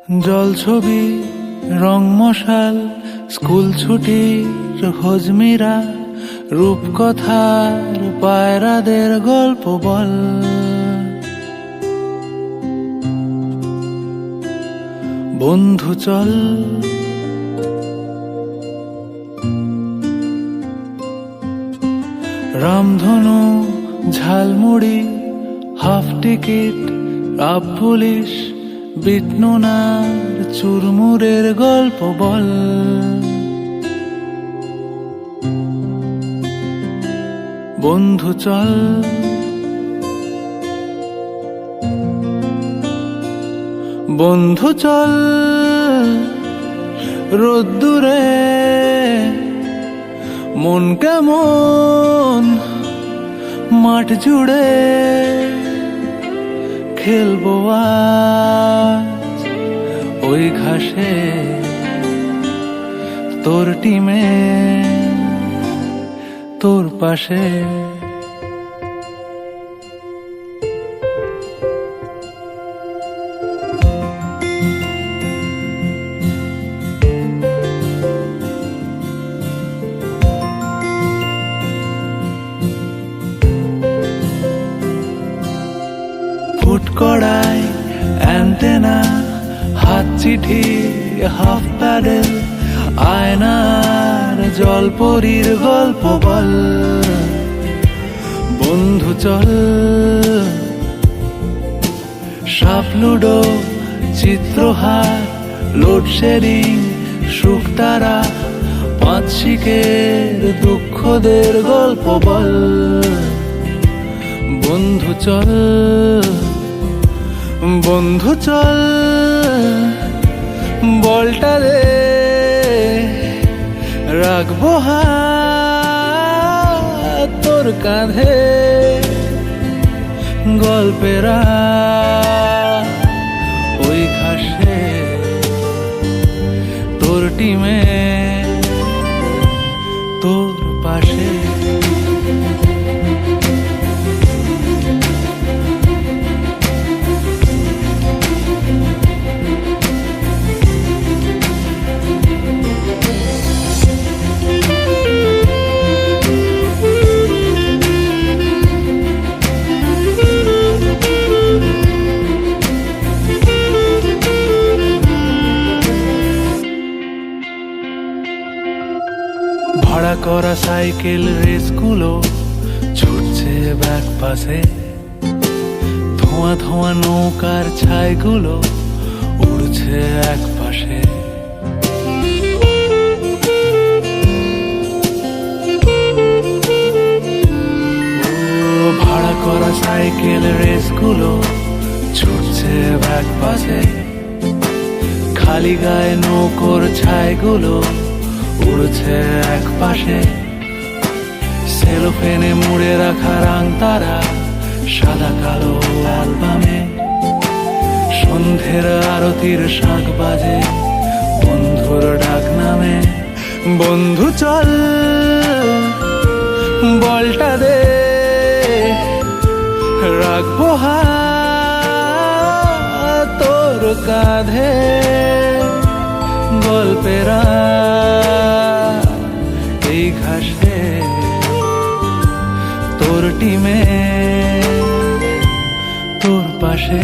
জল ছবি রং মশাল স্কুল ছুটির হজমিরা রূপকথার পায়রাদের গল্প বল। বন্ধু চল রামধনু ঝালমুড়ি হাফ টিকিট আপ পুলিশ বিটনুনার চুরমুরের গল্প বল। বন্ধু চল বন্ধু চল রোদ্দুরে মন কেমন মাঠ জুড়ে খেলবো আজ ওই ঘাসে তোর টিমে তোর পাশে। ফুট কড়াই অ্যান্টেনা হাত চিঠি হাফ প্যাডেল আয়নার জলপরীর গল্প বল। বন্ধু চল সাপ লুডো চিত্রহার লোডশেডিং শুকতারা পাঁচ শিকের দুঃখদের গল্প বল। বন্ধু চল বন্ধু চল বলটা রে রাখবো হাত তোর কাঁধে গল্পেরা ওই ঘাসে তোর টিমে তোর পাশে। ভাড়া করা সাইকেল রেসগুলো ছুটছে ব্যাক পাশে, ধোঁয়া ধোঁয়া নৌকার ছাইগুলো উড়ছে এক পাশে। ভাড়া করা সাইকেল রেসগুলো ছুটছে ব্যাক পাশে, খালি গায়ে নৌকোর ছাইগুলো উড়ছে এক পাশে। সেলোফেনে মুড়ে রাখা রাং তারা সাদা কালো অ্যালবামে, সন্ধ্যের আরতির শাঁখ বাজে বন্ধুর ডাক নামে। বন্ধু চল বলটা দে রাখবো হাত তোর কাঁধে গল্পেরা এই ঘাসে তোর টিমে তোর পাশে।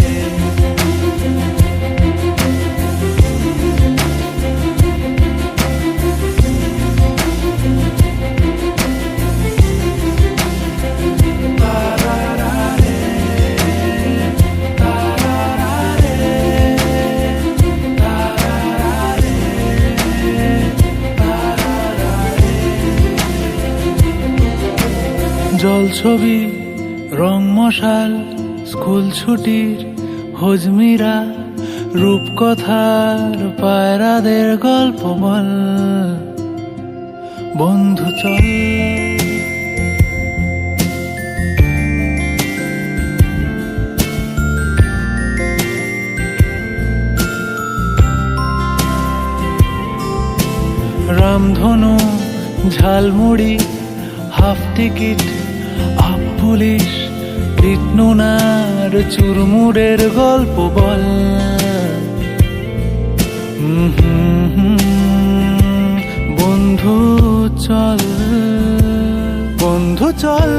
জল ছবি রং মশাল স্কুল ছুটির হজমিরা রূপকথার পায়রাদের গল্প বল। বন্ধু চল রামধনু ঝালমুড়ি হাফ টিকিট আপ পুলিশ বিটনুনার চুরমুরের গল্প বল। বন্ধু চল, বন্ধু চল